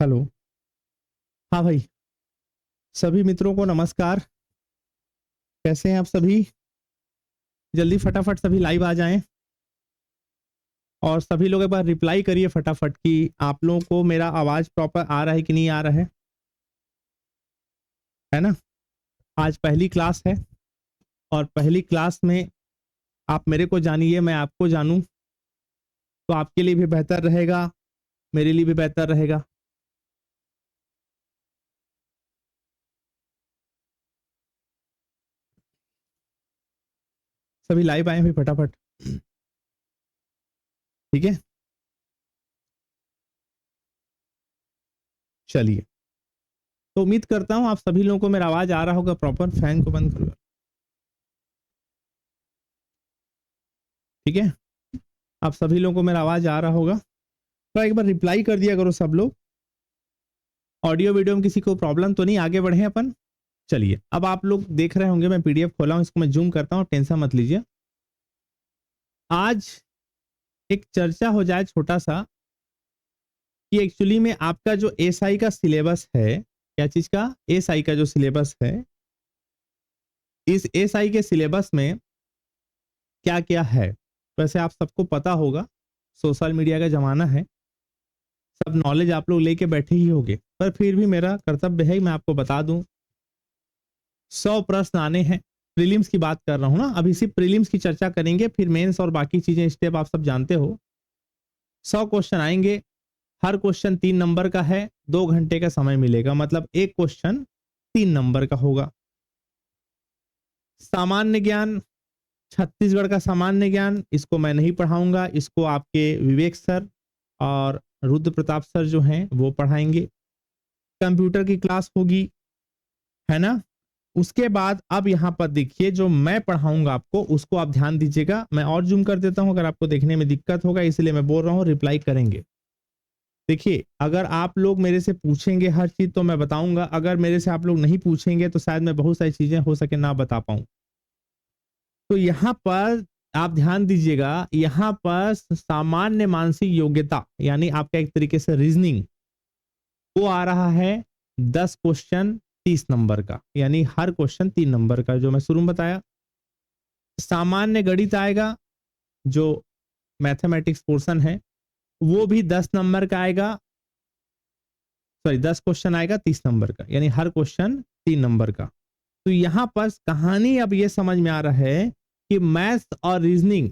Hello. हाँ भाई, सभी मित्रों को नमस्कार। कैसे हैं आप सभी? जल्दी फटाफट सभी लाइव आ जाएं और सभी लोग एक बार रिप्लाई करिए फटाफट कि आप लोगों को मेरा आवाज प्रॉपर आ रहा है कि नहीं आ रहा है ना? आज पहली क्लास है और पहली क्लास में आप मेरे को जानिए, मैं आपको जानूं, तो आपके लिए भी बेहतर रहेगा, मेरे लिए भी बेहतर रहेगा। सभी लाइव आए भाई फटाफट, ठीक है? चलिए, तो उम्मीद करता हूं आप सभी लोगों को मेरा आवाज आ रहा होगा प्रॉपर। फैन को बंद करो, ठीक है? आप सभी लोगों को मेरा आवाज आ रहा होगा, तो एक बार रिप्लाई कर दिया करो सब लोग। ऑडियो वीडियो में किसी को प्रॉब्लम तो नहीं? आगे बढ़े अपन। चलिए, अब आप लोग देख रहे होंगे मैं पीडीएफ खोला हूं, इसको मैं जूम करता हूं, टेंशन मत लीजिए। आज एक चर्चा हो जाए छोटा सा कि एक्चुअली में आपका जो एसआई का सिलेबस है, क्या चीज का? एसआई का जो सिलेबस है, इस एसआई के सिलेबस में क्या क्या है। वैसे आप सबको पता होगा, सोशल मीडिया का जमाना है, सब नॉलेज आप लोग लेके बैठे ही होंगे, पर फिर भी मेरा कर्तव्य है मैं आपको बता दूं। 100 प्रश्न आने हैं। प्रीलिम्स की बात कर रहा हूं ना, अभी सिर्फ प्रीलिम्स की चर्चा करेंगे, फिर मेंस और बाकी चीजें स्टेप आप सब जानते हो। 100 क्वेश्चन आएंगे, हर क्वेश्चन 3 नंबर का है, 2 घंटे का समय मिलेगा, मतलब एक क्वेश्चन 3 नंबर का होगा। सामान्य ज्ञान, छत्तीसगढ़ का सामान्य ज्ञान, इसको मैं नहीं पढ़ाऊंगा, इसको आपके विवेक सर और रुद्र प्रताप सर जो हैं वो पढ़ाएंगे। कंप्यूटर की क्लास होगी, है ना? उसके बाद अब यहां पर देखिए, जो मैं पढ़ाऊंगा आपको उसको आप ध्यान दीजिएगा। मैं और जूम कर देता हूं, अगर आपको देखने में दिक्कत होगा इसलिए मैं बोल रहा हूं, रिप्लाई करेंगे। देखिए, अगर आप लोग मेरे से पूछेंगे हर चीज तो मैं बताऊंगा, अगर मेरे से आप लोग नहीं पूछेंगे तो शायद मैं बहुत सारी चीजें हो सके ना बता पाऊं। तो यहां पर आप ध्यान दीजिएगा, यहां पर सामान्य मानसिक योग्यता यानी आपका एक तरीके से रीजनिंग, वो आ रहा है 10 क्वेश्चन 30 नंबर का, यानी हर क्वेश्चन 3 नंबर का, जो मैं शुरू में बताया। सामान्य गणित आएगा, जो मैथमेटिक्स पोर्शन है, वो भी 10 नंबर का आएगा, सॉरी 10 क्वेश्चन आएगा 30 नंबर का, यानी हर क्वेश्चन 3 नंबर का। तो यहां पर कहानी अब ये समझ में आ रहा है कि मैथ्स और रीजनिंग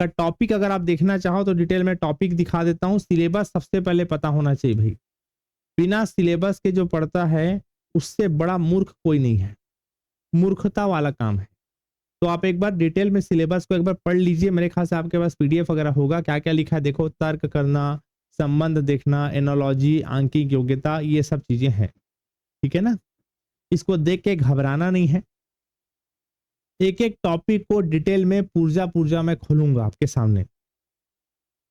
का टॉपिक अगर आप देखना चाहो तो डिटेल में टॉपिक दिखा देता हूं। सिलेबस सबसे पहले पता होना चाहिए भाई, बिना सिलेबस के जो पढ़ता है उससे बड़ा मूर्ख कोई नहीं है, मूर्खता वाला काम है। तो आप एक बार डिटेल में सिलेबस को एक बार पढ़ लीजिए, मेरे ख्याल से आपके पास पीडीएफ वगैरह होगा, क्या क्या लिखा है देखो। तर्क करना, संबंध देखना, एनोलॉजी, आंकिक योग्यता, ये सब चीजें हैं, ठीक है ना? इसको देख के घबराना नहीं है। एक एक टॉपिक को डिटेल में पूर्जा पूर्जा मैं खोलूंगा आपके सामने।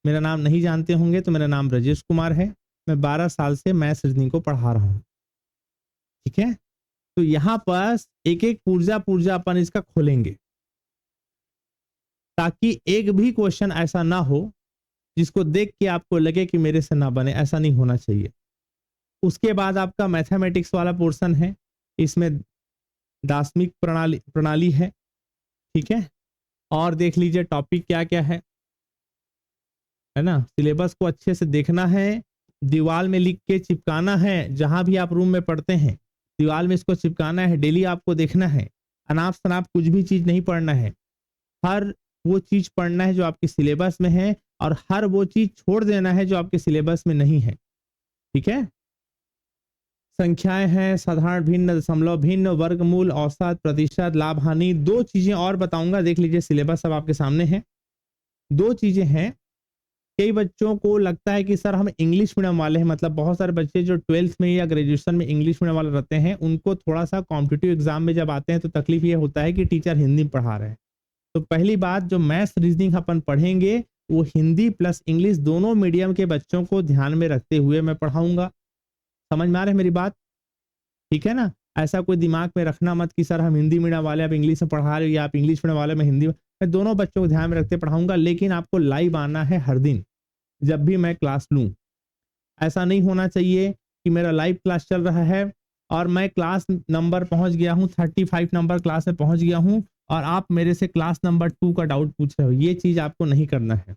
मेरा नाम नहीं जानते होंगे तो मेरा नाम राजेश कुमार है, मैं 12 साल से मैथ्स रीजनिंग को पढ़ा रहा हूं, ठीक है? तो यहां पर एक एक पूर्जा पूर्जा अपन इसका खोलेंगे, ताकि एक भी क्वेश्चन ऐसा ना हो जिसको देख के आपको लगे कि मेरे से ना बने, ऐसा नहीं होना चाहिए। उसके बाद आपका मैथमेटिक्स वाला पोर्शन है, इसमें दार्शनिक प्रणाली प्रणाली है, ठीक है? और देख लीजिए टॉपिक क्या क्या है ना? सिलेबस को अच्छे से देखना है, दीवार में लिख के चिपकाना है, जहां भी आप रूम में पढ़ते हैं दीवार में इसको चिपकाना है, डेली आपको देखना है। अनाप शनाप कुछ भी चीज नहीं पढ़ना है, हर वो चीज पढ़ना है जो आपके सिलेबस में है, और हर वो चीज छोड़ देना है जो आपके सिलेबस में नहीं है, ठीक है? संख्याएं हैं, साधारण भिन्न, दशमलव भिन्न, वर्गमूल, औसत, प्रतिशत, लाभ हानि, 2 चीजें और बताऊंगा। देख लीजिए सिलेबस सब आपके सामने है। 2 चीजें हैं। कई बच्चों को लगता है कि सर हम इंग्लिश मीडियम वाले हैं, मतलब बहुत सारे बच्चे जो 12th में या ग्रेजुएशन में इंग्लिश मीडियम वाले रहते हैं, उनको थोड़ा सा कॉम्पिटिटिव एग्जाम में जब आते हैं तो तकलीफ ये होता है कि टीचर हिंदी में पढ़ा रहे हैं। तो पहली बात, जो मैथ्स रीजनिंग अपन पढ़ेंगे वो हिंदी प्लस इंग्लिश दोनों मीडियम के बच्चों को ध्यान में रखते हुए मैं पढ़ाऊंगा। समझ में आ रहा है मेरी बात? ठीक है ना? ऐसा कोई दिमाग में रखना मत कि सर हम हिंदी मीडियम वाले आप इंग्लिश में पढ़ा रहे हो, या आप इंग्लिश मीडियम वाले में हिंदी में। मैं दोनों बच्चों को ध्यान में रखते पढ़ाऊंगा, लेकिन आपको लाइव आना है हर दिन जब भी मैं क्लास लूं। ऐसा नहीं होना चाहिए कि मेरा लाइव क्लास चल रहा है और मैं क्लास नंबर पहुंच गया हूं, 35 नंबर क्लास में पहुंच गया हूं और आप मेरे से क्लास नंबर 2 का डाउट पूछ रहे हो। ये चीज आपको नहीं करना है।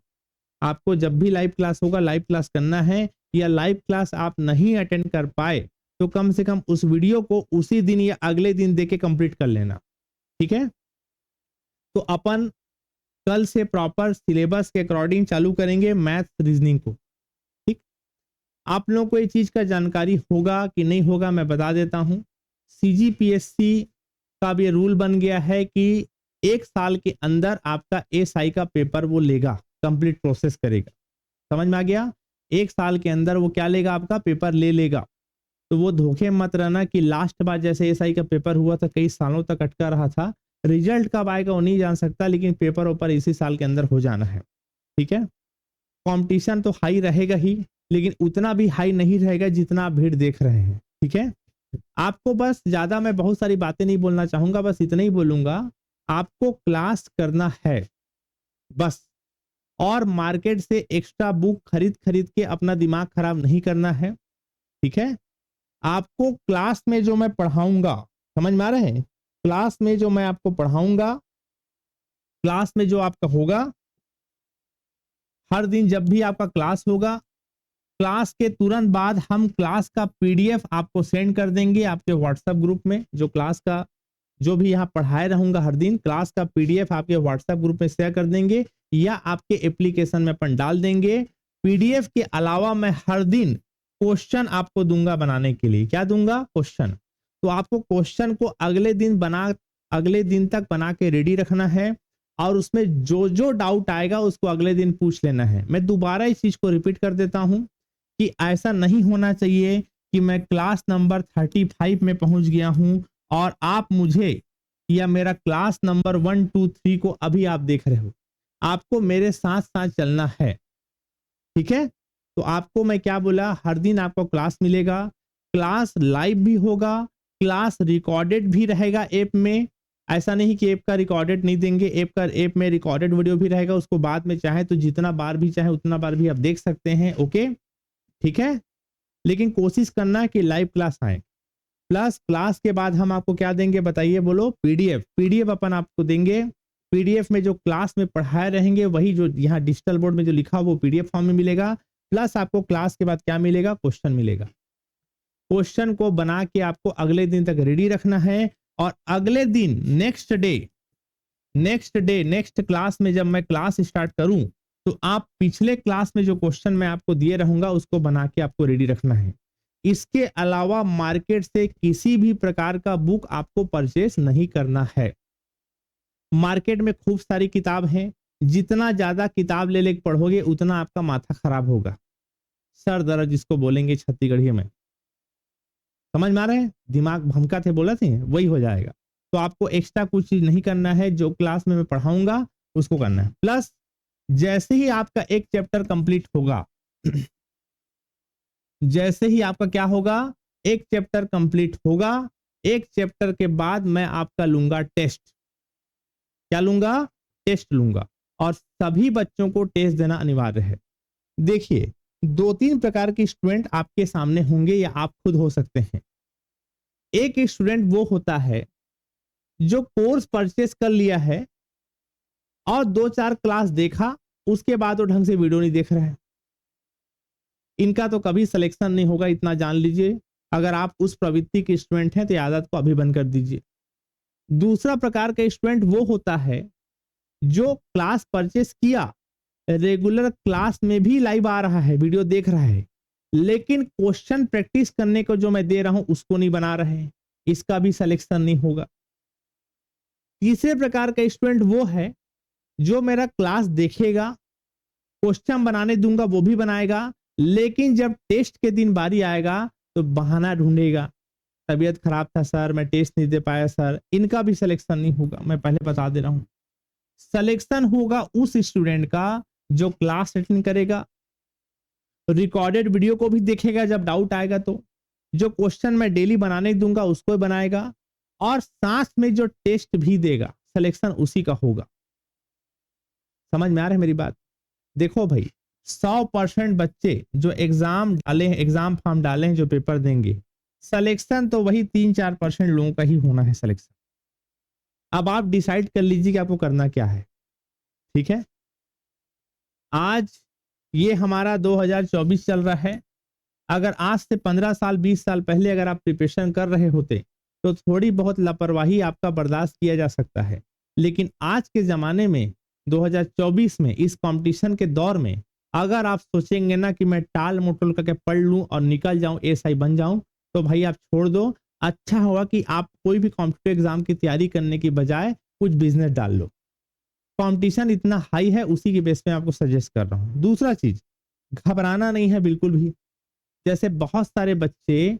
आपको जब भी लाइव क्लास होगा लाइव क्लास करना है, या लाइव क्लास आप नहीं अटेंड कर पाए तो कम से कम उस वीडियो को उसी दिन या अगले दिन देके कंप्लीट कर लेना। ठीक है, तो अपन कल से प्रॉपर सिलेबस के अकॉर्डिंग चालू करेंगे मैथ रीजनिंग को। ठीक, आप लोगों को ये चीज का जानकारी होगा कि नहीं होगा मैं बता देता हूं। सीजीपीएससी का भी रूल बन गया है कि 1 साल के अंदर आपका एसआई का पेपर वो लेगा, कंप्लीट प्रोसेस करेगा। समझ में आ गया? 1 साल के अंदर वो क्या लेगा, आपका पेपर ले लेगा। तो वो धोखे मत रहना कि लास्ट बार जैसे एसआई का पेपर हुआ था कई सालों तक अटका रहा था, रिजल्ट कब आएगा वो नहीं जान सकता, लेकिन पेपर ऊपर इसी साल के अंदर हो जाना है। ठीक है, कंपटीशन तो हाई रहेगा ही, लेकिन उतना भी हाई नहीं रहेगा जितना आप भीड़ देख रहे हैं। ठीक है, आपको बस ज्यादा मैं बहुत सारी बातें नहीं बोलना चाहूंगा, बस इतना ही बोलूंगा, आपको क्लास करना है बस, और मार्केट से एक्स्ट्रा बुक खरीद खरीद के अपना दिमाग खराब नहीं करना है। ठीक है, आपको क्लास में जो मैं पढ़ाऊंगा, समझ में आ रहे हैं, क्लास में जो मैं आपको पढ़ाऊंगा, क्लास में जो आपका होगा, हर दिन जब भी आपका क्लास होगा, क्लास के तुरंत बाद हम क्लास का पीडीएफ आपको सेंड कर देंगे आपके व्हाट्सएप ग्रुप में। जो क्लास का जो भी यहाँ पढ़ाए रहूंगा हर दिन, क्लास का पीडीएफ आपके व्हाट्सएप ग्रुप में शेयर कर देंगे या आपके एप्लीकेशन में अपन डाल देंगे। पीडीएफ के अलावा मैं हर दिन क्वेश्चन आपको दूंगा बनाने के लिए। क्या दूंगा? क्वेश्चन। तो आपको क्वेश्चन को अगले दिन तक बना के रेडी रखना है, और उसमें जो जो डाउट आएगा उसको अगले दिन पूछ लेना है। मैं दोबारा इस चीज को रिपीट कर देता हूं कि ऐसा नहीं होना चाहिए कि मैं क्लास नंबर 35 में पहुंच गया हूं और आप मुझे या मेरा क्लास नंबर 1 2 3 को अभी आप देख रहे हो। आपको मेरे साथ साथ चलना है। ठीक है, तो आपको मैं क्या बोला, हर दिन आपको क्लास मिलेगा, क्लास लाइव भी होगा, क्लास रिकॉर्डेड भी रहेगा ऐप में। ऐसा नहीं कि ऐप का रिकॉर्डेड नहीं देंगे, ऐप में रिकॉर्डेड वीडियो भी रहेगा, उसको बाद में चाहे तो जितना बार भी चाहे उतना बार भी आप देख सकते हैं। ओके, ठीक है, लेकिन कोशिश करना कि लाइव क्लास आए। प्लस क्लास के बाद हम आपको क्या देंगे बताइए, बोलो? पीडीएफ अपन आपको देंगे। पीडीएफ में जो क्लास में पढ़ाए रहेंगे वही जो यहाँ डिजिटल बोर्ड में जो लिखा वो पीडीएफ फॉर्म में मिलेगा। प्लस आपको क्लास के बाद क्या मिलेगा? क्वेश्चन मिलेगा। क्वेश्चन को बना के आपको अगले दिन तक रेडी रखना है, और अगले दिन नेक्स्ट क्लास में जब मैं क्लास स्टार्ट करूं तो आप पिछले क्लास में जो क्वेश्चन मैं आपको दिए रहूंगा उसको बना के आपको रेडी रखना है। इसके अलावा मार्केट से किसी भी प्रकार का बुक आपको परचेस नहीं करना है। मार्केट में खूब सारी किताब हैं, जितना ज्यादा किताब ले लेके पढ़ोगे उतना आपका माथा खराब होगा, सर दर्द जिसको बोलेंगे छत्तीसगढ़ी में। समझ में आ रहे हैं? दिमाग भमका थे बोला थे, वही हो जाएगा। तो आपको एक्स्ट्रा कुछ चीज नहीं करना है, जो क्लास में मैं पढ़ाऊंगा उसको करना है। प्लस जैसे ही आपका एक चैप्टर कंप्लीट होगा जैसे ही आपका क्या होगा, एक चैप्टर कंप्लीट होगा, एक चैप्टर के बाद मैं आपका लूंगा टेस्ट। क्या लूंगा? टेस्ट लूंगा, और सभी बच्चों को टेस्ट देना अनिवार्य है। देखिए, 2-3 प्रकार के स्टूडेंट आपके सामने होंगे या आप खुद हो सकते हैं। एक स्टूडेंट वो होता है जो कोर्स परचेस कर लिया है और 2-4 क्लास देखा, उसके बाद वो ढंग से वीडियो नहीं देख रहा है। इनका तो कभी सिलेक्शन नहीं होगा, इतना जान लीजिए। अगर आप उस प्रवृत्ति के स्टूडेंट हैं तो आदत को अभी बंद कर दीजिए। दूसरा प्रकार का स्टूडेंट वो होता है जो क्लास परचेस किया, रेगुलर क्लास में भी लाइव आ रहा है, वीडियो देख रहा है, लेकिन क्वेश्चन प्रैक्टिस करने को जो मैं दे रहा हूं उसको नहीं बना रहे हैं, इसका भी सिलेक्शन नहीं होगा। तीसरे प्रकार का स्टूडेंट वो है जो मेरा क्लास देखेगा, क्वेश्चन बनाने दूंगा वो भी बनाएगा, लेकिन जब टेस्ट के दिन बारी आएगा तो बहाना ढूंढेगा, तबीयत खराब था सर, मैं टेस्ट नहीं दे पाया सर। इनका भी सिलेक्शन नहीं होगा, मैं पहले बता दे रहा हूं। सिलेक्शन होगा उस स्टूडेंट का जो क्लास अटेंड करेगा, रिकॉर्डेड वीडियो को भी देखेगा जब डाउट आएगा तो, जो क्वेश्चन मैं डेली बनाने दूंगा उसको बनाएगा, और साथ में जो टेस्ट भी देगा, सिलेक्शन उसी का होगा। समझ में आ रहा है मेरी बात? देखो भाई, 100% बच्चे जो एग्जाम डाले हैं, एग्जाम फॉर्म डाले हैं, जो पेपर देंगे, सिलेक्शन तो वही 3-4% लोगों का ही होना है सिलेक्शन। अब आप डिसाइड कर लीजिए कि आपको करना क्या है। ठीक है, आज ये हमारा 2024 चल रहा है। अगर आज से 15 साल 20 साल पहले अगर आप प्रिपरेशन कर रहे होते तो थोड़ी बहुत लापरवाही आपका बर्दाश्त किया जा सकता है, लेकिन आज के ज़माने में 2024 में इस कंपटीशन के दौर में अगर आप सोचेंगे ना कि मैं टाल मटोल करके पढ़ लूं और निकल जाऊं, एएसआई बन जाऊं, तो भाई आप छोड़ दो। अच्छा होगा कि आप कोई भी कॉम्पिटिटिव एग्जाम की तैयारी करने की बजाय कुछ बिजनेस डाल लो। कंपटीशन इतना हाई है, उसी के बेस पे आपको सजेस्ट कर रहा हूँ। दूसरा चीज, घबराना नहीं है बिल्कुल भी। जैसे बहुत सारे बच्चे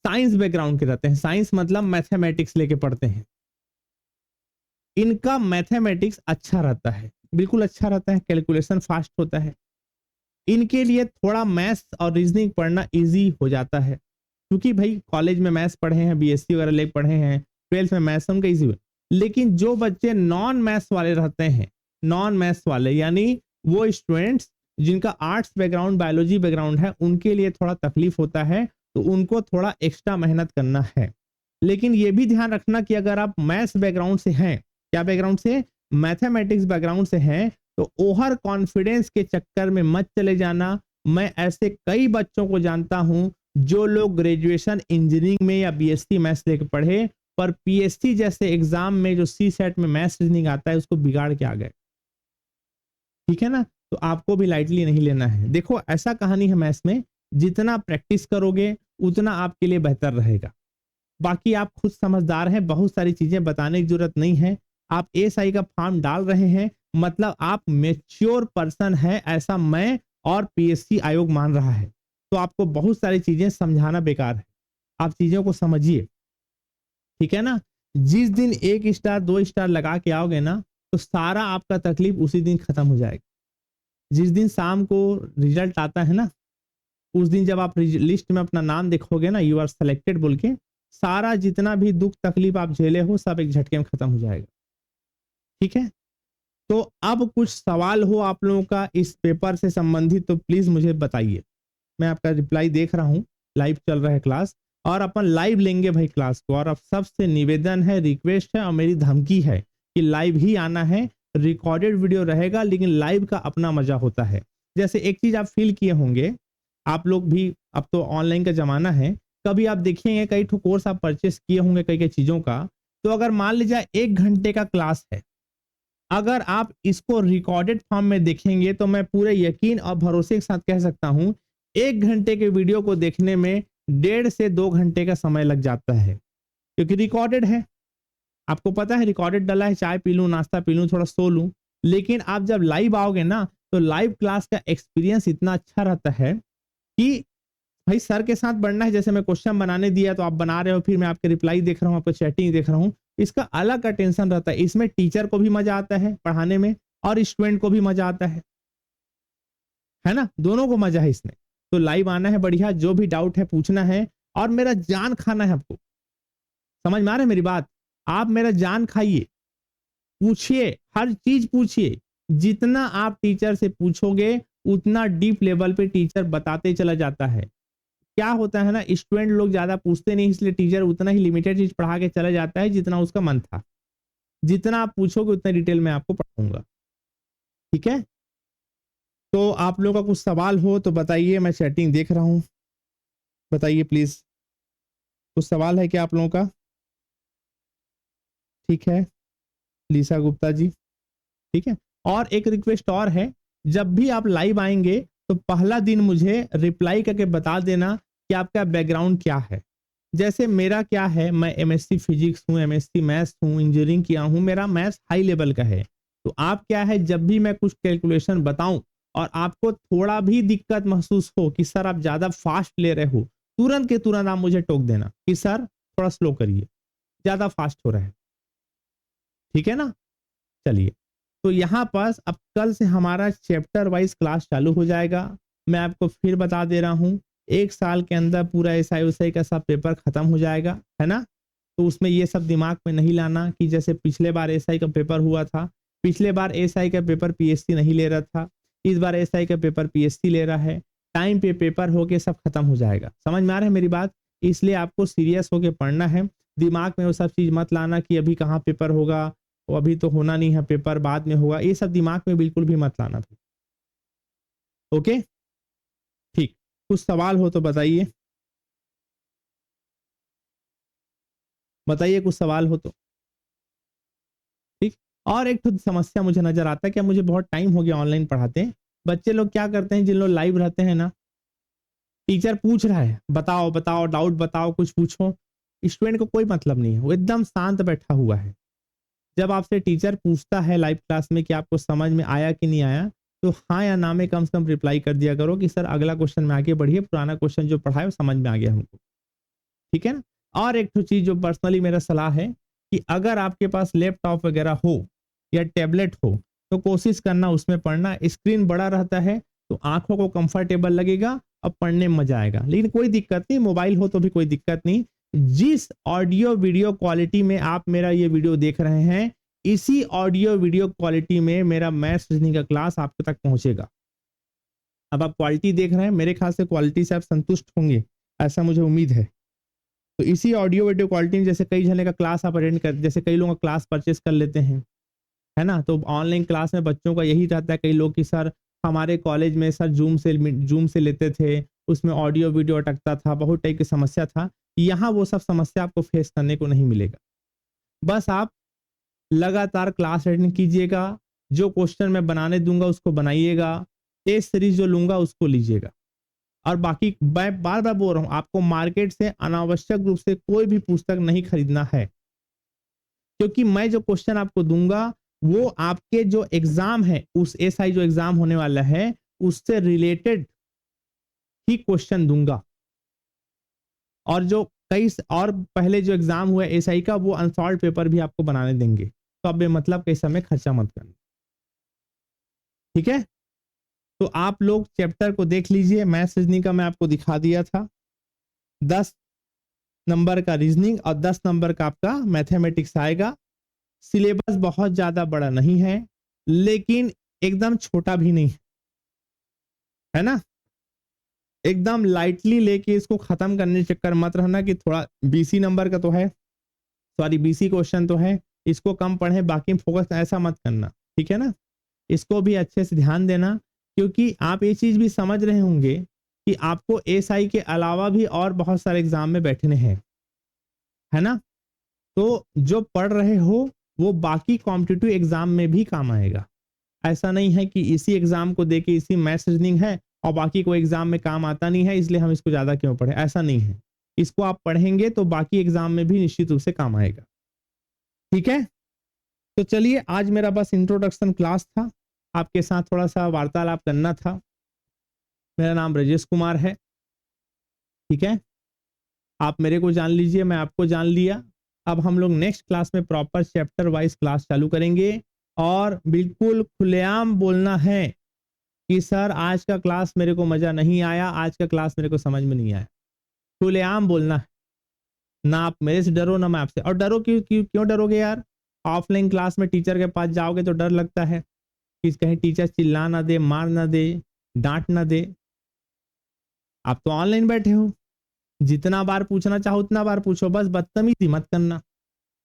साइंस बैकग्राउंड के रहते हैं, साइंस मतलब मैथमेटिक्स लेके पढ़ते हैं, इनका मैथमेटिक्स अच्छा रहता है, बिल्कुल अच्छा रहता है, कैलकुलेशन फास्ट होता है, इनके लिए थोड़ा मैथ्स और रीजनिंग पढ़ना इजी हो जाता है, क्योंकि भाई कॉलेज में मैथ्स पढ़े हैं, बीएससी वगैरह ले पढ़े हैं, 12th में मैथ्स उनका इजी हुआ। लेकिन जो बच्चे नॉन मैथ्स वाले रहते हैं, नॉन मैथ्स वाले यानी वो स्टूडेंट्स जिनका आर्ट्स बैकग्राउंड, बायोलॉजी बैकग्राउंड है, उनके लिए थोड़ा तकलीफ होता है, तो उनको थोड़ा एक्स्ट्रा मेहनत करना है। लेकिन ये भी ध्यान रखना कि अगर आप मैथ्स बैकग्राउंड से हैं, क्या बैकग्राउंड से, मैथमेटिक्स बैकग्राउंड से हैं, तो ओवर कॉन्फिडेंस के चक्कर में मत चले जाना। मैं ऐसे कई बच्चों को जानता हूं जो लोग ग्रेजुएशन इंजीनियरिंग में या बीएससी मैथ्स लेके पढ़े, पर पीएससी जैसे एग्जाम में जो सी सेट में मैथ्स रीजनिंग आता है उसको बिगाड़ के आ गए। ठीक है ना, तो आपको भी लाइटली नहीं लेना है। देखो ऐसा कहानी है मैथ्स में, जितना प्रैक्टिस करोगे उतना आपके लिए बेहतर रहेगा। बाकी आप खुद समझदार हैं, बहुत सारी चीजें बताने की जरूरत नहीं है। आप एएसआई का फॉर्म डाल रहे हैं मतलब आप मेच्योर पर्सन है, ऐसा मैं और पीएससी आयोग मान रहा है, तो आपको बहुत सारी चीजें समझाना बेकार है। आप चीजों को समझिए, ठीक है ना। जिस दिन 1 स्टार 2 स्टार लगा के आओगे ना, तो सारा आपका तकलीफ उसी दिन खत्म हो जाएगा। जिस दिन शाम को रिजल्ट आता है ना, उस दिन जब आप लिस्ट में अपना नाम देखोगे ना, यू आर सेलेक्टेड बोल के, सारा जितना भी दुख तकलीफ आप झेले हो सब एक झटके में खत्म हो जाएगा। ठीक है, तो अब कुछ सवाल हो आप लोगों का इस पेपर से संबंधित तो प्लीज मुझे बताइए। मैं आपका रिप्लाई देख रहा हूं, लाइव चल रहा है क्लास, और अपन लाइव लेंगे भाई क्लास को। और अब सबसे निवेदन है, रिक्वेस्ट है और मेरी धमकी है कि लाइव ही आना है। रिकॉर्डेड वीडियो रहेगा लेकिन लाइव का अपना मजा होता है। जैसे एक चीज आप फील किए होंगे, आप लोग भी, अब तो ऑनलाइन का जमाना है, कभी आप देखेंगे कई ठो कोर्स आप परचेस किए होंगे कई कई चीजों का, तो अगर मान लीजिए 1 घंटे का क्लास है, अगर आप इसको रिकॉर्डेड फॉर्म में देखेंगे तो मैं पूरे यकीन और भरोसे के साथ कह सकता हूं 1 घंटे के वीडियो को देखने में 1.5 से 2 घंटे का समय लग जाता है, क्योंकि रिकॉर्डेड है। आपको पता है रिकॉर्डेड डला है, चाय पी लूं, नाश्ता पी लूं, थोड़ा सो लूं। लेकिन आप जब लाइव आओगे ना, तो लाइव क्लास का एक्सपीरियंस इतना अच्छा रहता है कि भाई सर के साथ बढ़ना है। जैसे मैं क्वेश्चन बनाने दिया तो आप बना रहे हो, फिर मैं आपके रिप्लाई देख रहा हूँ, आपको चैटिंग देख रहा हूँ, इसका अलग का टेंशन रहता है। इसमें टीचर को भी मजा आता है पढ़ाने में और स्टूडेंट को भी मजा आता है ना, दोनों को मजा है इसमें। तो लाइव आना है बढ़िया, जो भी डाउट है पूछना है, और मेरा जान खाना है आपको। समझ में आ रहा है मेरी बात? आप मेरा जान खाइए, पूछिए, हर चीज पूछिए। जितना आप टीचर से पूछोगे उतना डीप लेवल पे टीचर बताते चला जाता है। क्या होता है ना, स्टूडेंट लोग ज्यादा पूछते नहीं, इसलिए टीचर उतना ही लिमिटेड चीज पढ़ा के चला जाता है जितना उसका मन था। जितना आप पूछोगे उतना डिटेल में आपको पढ़ाऊंगा। ठीक है, तो आप लोगों का कुछ सवाल हो तो बताइए, मैं चैटिंग देख रहा हूं, बताइए प्लीज। कुछ सवाल है क्या आप लोगों का? ठीक है, लीसा गुप्ता जी, ठीक है। और एक रिक्वेस्ट और है, जब भी आप लाइव आएंगे तो पहला दिन मुझे रिप्लाई करके बता देना कि आपका बैकग्राउंड क्या है। जैसे मेरा क्या है, मैं एमएससी फिजिक्स हूँ, एमएससी मैथ्स हूँ, इंजीनियरिंग किया हूँ, मेरा मैथ्स हाई लेवल का है। तो आप क्या है, जब भी मैं कुछ कैलकुलेशन बताऊं और आपको थोड़ा भी दिक्कत महसूस हो कि सर आप ज्यादा फास्ट ले रहे हो, तुरंत के तुरंत आप मुझे टोक देना कि सर थोड़ा स्लो करिए, ज्यादा फास्ट हो रहा है। ठीक है ना, चलिए। तो यहाँ पास अब कल से हमारा चैप्टर वाइज क्लास चालू हो जाएगा। मैं आपको फिर बता दे रहा हूँ, 1 साल के अंदर पूरा एसआई उसाई का सब पेपर खत्म हो जाएगा, है ना। तो उसमें ये सब दिमाग में नहीं लाना कि जैसे पिछले बार एसआई का पेपर हुआ था, पिछले बार एसआई का पेपर पीएससी नहीं ले रहा था, इस बार एसआई का पेपर पीएससी ले रहा है, टाइम पे पेपर होके सब खत्म हो जाएगा। समझ में आ रहा है मेरी बात? इसलिए आपको सीरियस होके पढ़ना है। दिमाग में वो सब चीज मत लाना कि अभी कहाँ पेपर होगा, वो अभी तो होना नहीं है पेपर, बाद में होगा, ये सब दिमाग में बिल्कुल भी मत लाना। ओके, ठीक। कुछ सवाल हो तो बताइए, बताइए कुछ सवाल हो तो। ठीक। और एक तो समस्या मुझे नजर आता है कि मुझे बहुत टाइम हो गया ऑनलाइन पढ़ाते हैं, बच्चे लोग क्या करते हैं, जिन लोग लाइव रहते हैं ना, टीचर पूछ रहा है बताओ बताओ, डाउट बताओ, कुछ पूछो, स्टूडेंट को कोई मतलब नहीं है, वो एकदम शांत बैठा हुआ है। जब आपसे टीचर पूछता है लाइव क्लास में कि आपको समझ में आया कि नहीं आया, तो हाँ या ना में कम से कम रिप्लाई कर दिया करो कि सर अगला क्वेश्चन में आगे बढ़िए, पुराना क्वेश्चन जो पढ़ा है वो समझ में आ गया हमको। ठीक है ना? और एक तो चीज जो पर्सनली मेरा सलाह है कि अगर आपके पास लैपटॉप वगैरह हो या टैबलेट हो तो कोशिश करना उसमें पढ़ना। स्क्रीन बड़ा रहता है तो आंखों को कंफर्टेबल लगेगा और पढ़ने में मजा आएगा। लेकिन कोई दिक्कत नहीं, मोबाइल हो तो भी कोई दिक्कत नहीं। जिस ऑडियो वीडियो क्वालिटी में आप मेरा ये वीडियो देख रहे हैं, इसी ऑडियो वीडियो क्वालिटी में मेरा मैथ्स रीजनिंग का क्लास आपके तक पहुंचेगा। अब आप क्वालिटी देख रहे हैं, मेरे ख्याल से क्वालिटी से आप संतुष्ट होंगे, ऐसा मुझे उम्मीद है। तो इसी ऑडियो वीडियो क्वालिटी में जैसे कई जने का क्लास आप अटेंड कर, जैसे कई लोग क्लास परचेस कर लेते हैं, है ना? तो ऑनलाइन क्लास में बच्चों का यही रहता है, कई लोग कि सर हमारे कॉलेज में सर जूम से लेते थे, उसमें ऑडियो वीडियो अटकता था, बहुत टाइप की समस्या था। यहाँ वो सब समस्या आपको फेस करने को नहीं मिलेगा। बस आप लगातार क्लास अटेंड कीजिएगा, जो क्वेश्चन मैं बनाने दूंगा उसको बनाइएगा, टेस्ट सीरीज जो लूंगा उसको लीजिएगा। और बाकी मैं बार बार बोल रहा हूं, आपको मार्केट से अनावश्यक रूप से कोई भी पुस्तक नहीं खरीदना है, क्योंकि मैं जो क्वेश्चन आपको दूंगा वो आपके जो एग्जाम है, उस एसआई जो एग्जाम होने वाला है उससे रिलेटेड ही क्वेश्चन दूंगा। और जो कई और पहले जो एग्जाम हुआ एसआई का, वो अनसॉल्व पेपर भी आपको बनाने देंगे। तो अब बेमतलब के समय खर्चा मत करना। ठीक है? तो आप लोग चैप्टर को देख लीजिए। मैथ्स रीजनिंग का मैं आपको दिखा दिया था, 10 नंबर का रीजनिंग और 10 नंबर का आपका मैथमेटिक्स आएगा। सिलेबस बहुत ज्यादा बड़ा नहीं है, लेकिन एकदम छोटा भी नहीं है ना? एकदम लाइटली लेके इसको खत्म करने के चक्कर मत रहना कि थोड़ा बीसी नंबर का तो है, सॉरी बीसी क्वेश्चन तो है, इसको कम पढ़े बाकी फोकस, ऐसा मत करना। ठीक है ना? इसको भी अच्छे से ध्यान देना, क्योंकि आप ये चीज भी समझ रहे होंगे कि आपको एसआई के अलावा भी और बहुत सारे एग्जाम में बैठने हैं, है ना? तो जो पढ़ रहे हो वो बाकी कॉम्पिटिटिव एग्जाम में भी काम आएगा। ऐसा नहीं है कि इसी एग्जाम को देके इसी मैथ्स रीजनिंग है और बाकी कोई एग्जाम में काम आता नहीं है इसलिए हम इसको ज्यादा क्यों पढ़े, ऐसा नहीं है। इसको आप पढ़ेंगे तो बाकी एग्जाम में भी निश्चित रूप से काम आएगा। ठीक है? तो चलिए, आज मेरा बस इंट्रोडक्शन क्लास था, आपके साथ थोड़ा सा वार्तालाप करना था। मेरा नाम ब्रजेश कुमार है। ठीक है? आप मेरे को जान लीजिए, मैं आपको जान लिया। अब हम लोग नेक्स्ट क्लास में प्रॉपर चैप्टर वाइज क्लास चालू करेंगे और बिल्कुल खुलेआम बोलना है कि सर आज का क्लास मेरे को मजा नहीं आया, आज का क्लास मेरे को समझ में नहीं आया। खुलेआम बोलना है, ना आप मेरे से डरो ना मैं आपसे। और डरो क्यों क्यों क्यों डरोगे यार? ऑफलाइन क्लास में टीचर के पास जाओगे तो डर लगता है कि कहीं टीचर चिल्ला ना दे, मार ना दे, डांट ना दे। आप तो ऑनलाइन बैठे हो, जितना बार पूछना चाहो उतना बार पूछो, बस बदतमीजी मत करना।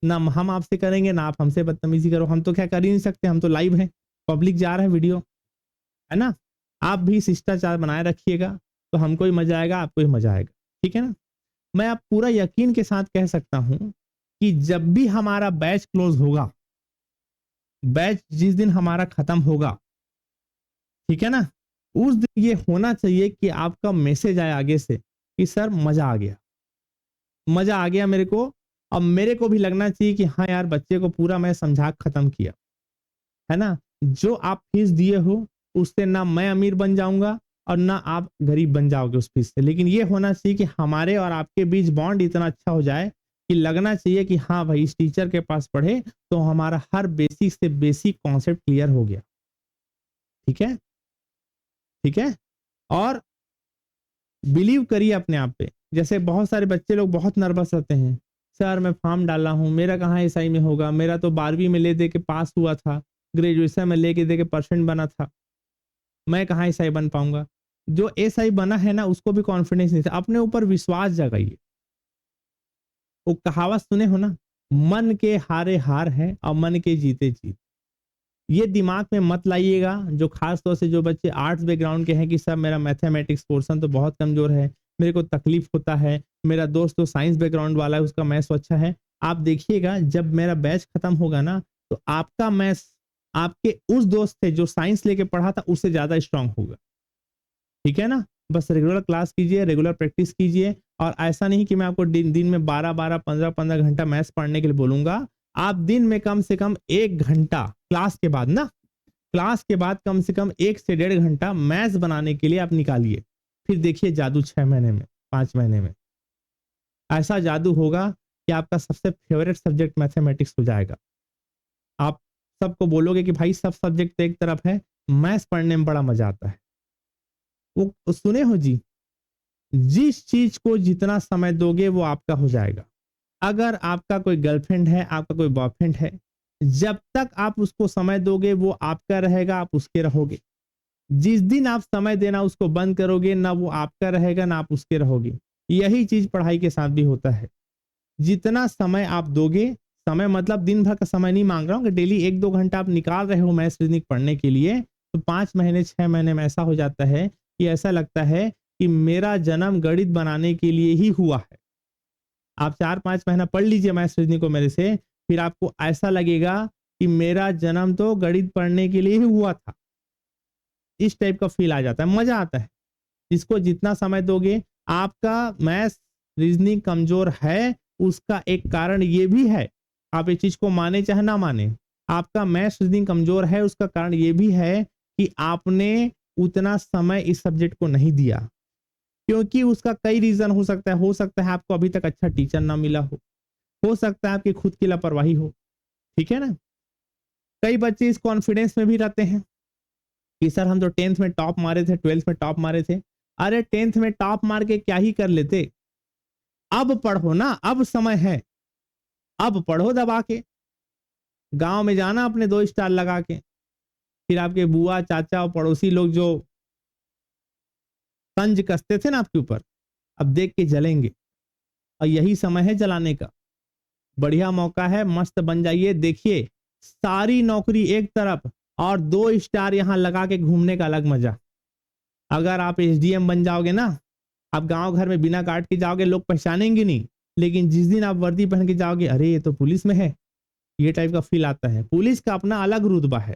ना हम आपसे करेंगे ना आप हमसे बदतमीजी करो, हम तो क्या कर ही नहीं सकते, हम तो लाइव हैं, पब्लिक जा रहा है वीडियो, है ना? आप भी शिष्टाचार बनाए रखिएगा तो हमको ही मजा आएगा, आपको ही मजा आएगा। ठीक है ना? मैं आप पूरा यकीन के साथ कह सकता हूं कि जब भी हमारा बैच क्लोज होगा, बैच जिस दिन हमारा खत्म होगा, ठीक है ना, उस दिन ये होना चाहिए कि आपका मैसेज आए आगे से कि सर मजा आ गया, मजा आ गया मेरे को। अब मेरे को भी लगना चाहिए कि हाँ यार बच्चे को पूरा मैं समझा खत्म किया, है ना? जो आप फीस दिए हो उससे ना मैं अमीर बन जाऊंगा और ना आप गरीब बन जाओगे उस फीस से, लेकिन ये होना चाहिए कि हमारे और आपके बीच बॉन्ड इतना अच्छा हो जाए कि लगना चाहिए कि हाँ भाई इस टीचर के पास पढ़े तो हमारा हर बेसिक से बेसिक कॉन्सेप्ट क्लियर हो गया। ठीक है? ठीक है? और बिलीव करिए अपने आप पे। जैसे बहुत सारे बच्चे लोग बहुत नर्वस रहते हैं, सर मैं फॉर्म डाला हूं, मेरा कहाँ एसआई में होगा, मेरा तो 12वीं में ले दे के पास हुआ था, ग्रेजुएशन में लेके दे के परसेंट बना था। मैं कहाँ एसआई बन पाऊंगा। जो एसआई बना है ना उसको भी कॉन्फिडेंस नहीं था, अपने ऊपर विश्वास जगाइए। वो कहावत सुने हो ना, मन के हारे हार है और मन के जीते जीत। ये दिमाग में मत लाइएगा, जो खास तौर से जो बच्चे आर्ट्स बैकग्राउंड के हैं कि सर मेरा मैथमेटिक्स पोर्शन तो बहुत कमजोर है, मेरे को तकलीफ होता है, मेरा दोस्त तो साइंस बैकग्राउंड वाला है उसका मैथ्स अच्छा है। आप देखिएगा जब मेरा बैच खत्म होगा ना तो आपका मैथ्स आपके उस दोस्त से जो साइंस लेके पढ़ा था उससे ज्यादा स्ट्रांग होगा। ठीक है ना। बस रेगुलर क्लास कीजिए, रेगुलर प्रैक्टिस कीजिए। और ऐसा नहीं कि मैं आपको दिन में 12-12 15-15 घंटा मैथ्स पढ़ने के लिए बोलूंगा। आप दिन में कम से कम 1 घंटा क्लास के बाद ना, क्लास के बाद कम से कम 1 से 1.5 घंटा मैथ्स बनाने के लिए आप निकालिए। फिर देखिए जादू 6 महीने में, 5 महीने में ऐसा जादू होगा कि आपका सबसे फेवरेट सब्जेक्ट मैथमेटिक्स हो जाएगा। आप सबको बोलोगे कि भाई सब सब्जेक्ट एक तरफ है, मैथ्स पढ़ने में बड़ा मजा आता है। वो सुने हो जी, जिस चीज को जितना समय दोगे वो आपका हो जाएगा। अगर आपका कोई गर्लफ्रेंड है, आपका कोई बॉयफ्रेंड है, जब तक आप उसको समय दोगे वो आपका रहेगा, आप उसके रहोगे। जिस दिन आप समय देना उसको बंद करोगे, ना वो आपका रहेगा ना आप उसके रहोगे। यही चीज पढ़ाई के साथ भी होता है। जितना समय आप दोगे, समय मतलब दिन भर का समय नहीं मांग रहा हूँ कि डेली 1-2 घंटा आप निकाल रहे हो मैथ्स रीजनिंग पढ़ने के लिए, तो 5 महीने 6 महीने में ऐसा हो जाता है कि ऐसा लगता है कि मेरा जन्म गणित बनाने के लिए ही हुआ है। आप 4-5 महीना पढ़ लीजिए मैथ्स रीजनिंग को मेरे से, फिर आपको ऐसा लगेगा कि मेरा जन्म तो गणित पढ़ने के लिए ही हुआ था। इस टाइप का फील आ जाता है, मजा आता है। इसको जितना समय दोगे, आपका मैथ्स रीजनिंग कमजोर है उसका एक कारण ये भी है, आप इस चीज को माने चाहे ना माने, आपका मैथ्स रीजनिंग कमजोर है उसका कारण ये भी है कि आपने उतना समय इस सब्जेक्ट को नहीं दिया। क्योंकि उसका कई रीजन हो सकता है आपको अभी तक अच्छा टीचर ना मिला हो सकता है आपकी खुद की लापरवाही हो। ठीक है ना। कई बच्चे इस कॉन्फिडेंस में भी रहते हैं कि सर हम तो 10th में टॉप मारे थे, 12th में टॉप मारे थे। अरे 10th में टॉप मार के क्या ही कर लेते, अब पढ़ो ना, अब समय है, अब पढ़ो दबा के। गांव में जाना अपने 2 स्टार लगा के, फिर आपके बुआ चाचा और पड़ोसी लोग जो तंज कसते थे ना आपके ऊपर, अब देख के जलेंगे। और यही समय है जलाने का, बढ़िया मौका है, मस्त बन जाइए। देखिए सारी नौकरी एक तरफ और 2 स्टार यहां लगा के घूमने का अलग मजा। अगर आप एसडीएम बन जाओगे ना, आप गांव घर में बिना कार्ड के जाओगे, लोग पहचानेंगे नहीं, लेकिन जिस दिन आप वर्दी पहन के जाओगे, अरे ये तो पुलिस में है, ये टाइप का फील आता है। पुलिस का अपना अलग रुतबा है।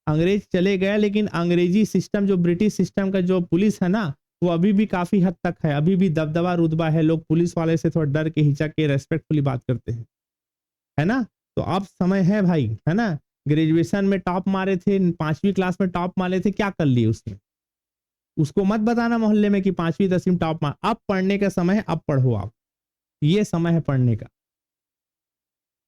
अंग्रेज चले गए लेकिन अंग्रेजी सिस्टम जो ब्रिटिश सिस्टम का जो पुलिस है ना, वो अभी भी काफी हद तक है, अभी भी दबदबा रुतबा है। लोग पुलिस वाले से थोड़ा डर के हिचक के रेस्पेक्टफुली बात करते हैं, है ना। तो अब समय है भाई, है ना। ग्रेजुएशन में टॉप मारे थे, 5वीं क्लास में टॉप मारे थे, क्या कर लिए उसने, उसको मत बताना मोहल्ले में कि 5वीं 10वीं टॉप मार। अब पढ़ने का समय है, अब पढ़ो आप, ये समय है पढ़ने का।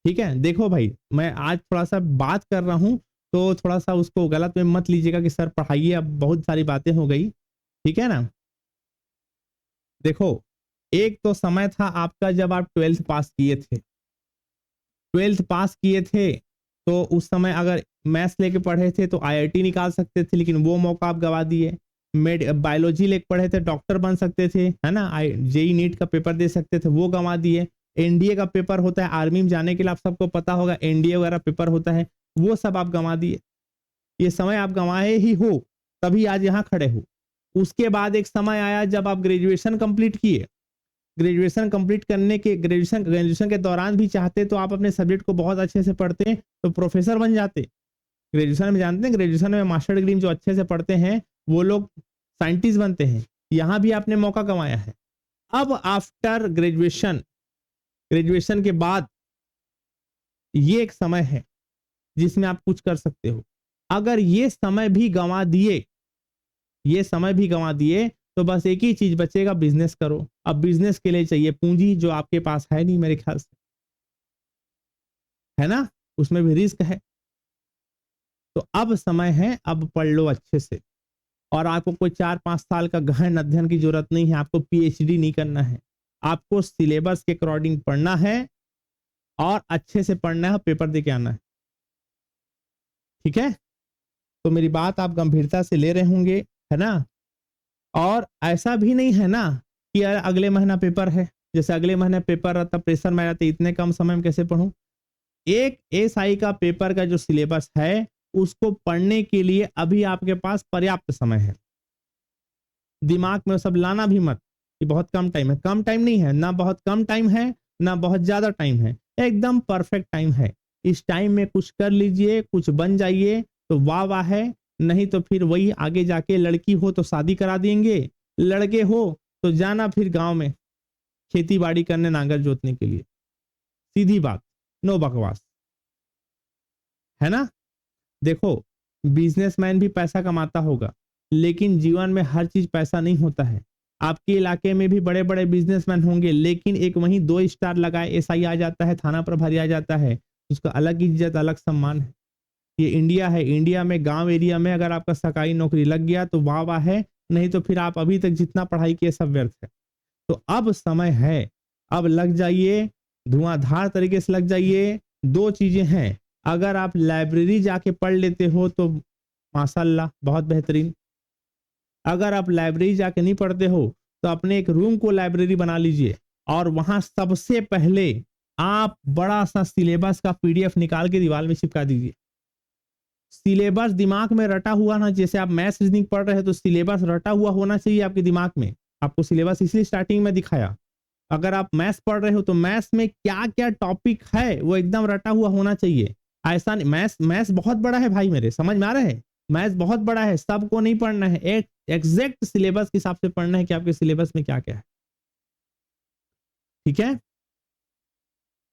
ठीक है। देखो भाई मैं आज थोड़ा सा बात कर रहा हूं तो थोड़ा सा उसको गलत में मत लीजिएगा कि सर पढ़ाइए, अब बहुत सारी बातें हो गई। ठीक है ना। देखो एक तो समय था आपका जब आप 12th पास किए थे, 12th पास किए थे तो उस समय अगर मैथ्स लेके पढ़े थे तो आईआईटी निकाल सकते थे, लेकिन वो मौका आप गवा दिए। बायोलॉजी लेके पढ़े थे डॉक्टर बन सकते थे, है ना, जेई नीट का पेपर दे सकते थे, वो गंवा दिए। एनडीए का पेपर होता है आर्मी में जाने के लिए, आप सबको पता होगा एनडीए वगैरह पेपर होता है, वो सब आप गंवा दिए। ये समय आप गंवाए ही हो, तभी आज यहाँ खड़े हो। उसके बाद एक समय आया जब आप ग्रेजुएशन कंप्लीट किए, ग्रेजुएशन कंप्लीट करने के ग्रेजुएशन के दौरान भी चाहते तो आप अपने सब्जेक्ट को बहुत अच्छे से पढ़ते तो प्रोफेसर बन जाते। ग्रेजुएशन में जानते हैं, ग्रेजुएशन में मास्टर डिग्री जो अच्छे से पढ़ते हैं वो लोग साइंटिस्ट बनते हैं। यहां भी आपने मौका कमाया है। अब आफ्टर ग्रेजुएशन, ग्रेजुएशन के बाद ये एक समय है जिसमें आप कुछ कर सकते हो। अगर ये समय भी गंवा दिए, ये समय भी गंवा दिए तो बस एक ही चीज बचेगा, बिजनेस करो। अब बिजनेस के लिए चाहिए पूंजी, जो आपके पास है नहीं मेरे ख्याल से, है ना, उसमें भी रिस्क है। तो अब समय है, अब पढ़ लो अच्छे से। और आपको कोई 4-5 साल का गहन अध्ययन की जरूरत नहीं है, आपको पीएचडी नहीं करना है, आपको सिलेबस के अकॉर्डिंग पढ़ना है और अच्छे से पढ़ना है, पेपर दे के आना है। ठीक है। तो मेरी बात आप गंभीरता से ले रहे होंगे, है ना। और ऐसा भी नहीं है ना कि यार अगले महीना पेपर है, जैसे अगले महीने पेपर रहता, प्रेशर में रहता, इतने कम समय में कैसे पढूं। एक एसआई का पेपर का जो सिलेबस है उसको पढ़ने के लिए अभी आपके पास पर्याप्त समय है। दिमाग में सब लाना भी मत कि बहुत कम टाइम है, कम टाइम नहीं है, ना बहुत कम टाइम है ना बहुत ज्यादा टाइम है, एकदम परफेक्ट टाइम है। इस टाइम में कुछ कर लीजिए, कुछ बन जाइए तो वाह वाह है, नहीं तो फिर वही आगे जाके लड़की हो तो शादी करा देंगे, लड़के हो तो जाना फिर गांव में खेती बाड़ी करने, नांगर जोतने के लिए। सीधी बात, नो बकवास, है ना। देखो, बिजनेसमैन भी पैसा कमाता होगा, लेकिन जीवन में हर चीज पैसा नहीं होता है। आपके इलाके में भी बड़े बड़े बिजनेसमैन होंगे, लेकिन एक वहीं 2 स्टार लगाए एसआई आ जाता है, थाना प्रभारी आ जाता है, उसका अलग इज्जत अलग सम्मान है। ये इंडिया है, इंडिया में गांव एरिया में अगर आपका सरकारी नौकरी लग गया तो वाह वाह है, नहीं तो फिर आप अभी तक जितना पढ़ाई किए सब व्यर्थ है। तो अब समय है, अब लग जाइए, धुआंधार तरीके से लग जाइए। 2 चीजें हैं, अगर आप लाइब्रेरी जाके पढ़ लेते हो तो माशाल्लाह बहुत बेहतरीन। अगर आप लाइब्रेरी जाके नहीं पढ़ते हो तो अपने एक रूम को लाइब्रेरी बना लीजिए और वहां सबसे पहले आप बड़ा सा सिलेबस का पीडीएफ निकाल के दीवार में चिपका दीजिए। सिलेबस दिमाग में रटा हुआ ना, जैसे आप मैथ्स रीजनिंग पढ़ रहे हो तो सिलेबस रटा हुआ होना चाहिए आपके दिमाग में। आपको सिलेबस इसलिए स्टार्टिंग में दिखाया। अगर आप मैथ्स पढ़ रहे हो तो मैथ्स में क्या क्या टॉपिक है वो एकदम रटा हुआ होना चाहिए। ऐसा नहीं, मैथ्स मैथ्स बहुत बड़ा है भाई मेरे, समझ में आ रहा है। मैथ्स बहुत बड़ा है, सबको नहीं पढ़ना है, एक एग्जैक्ट सिलेबस के हिसाब से पढ़ना है कि आपके सिलेबस में क्या क्या है। ठीक है।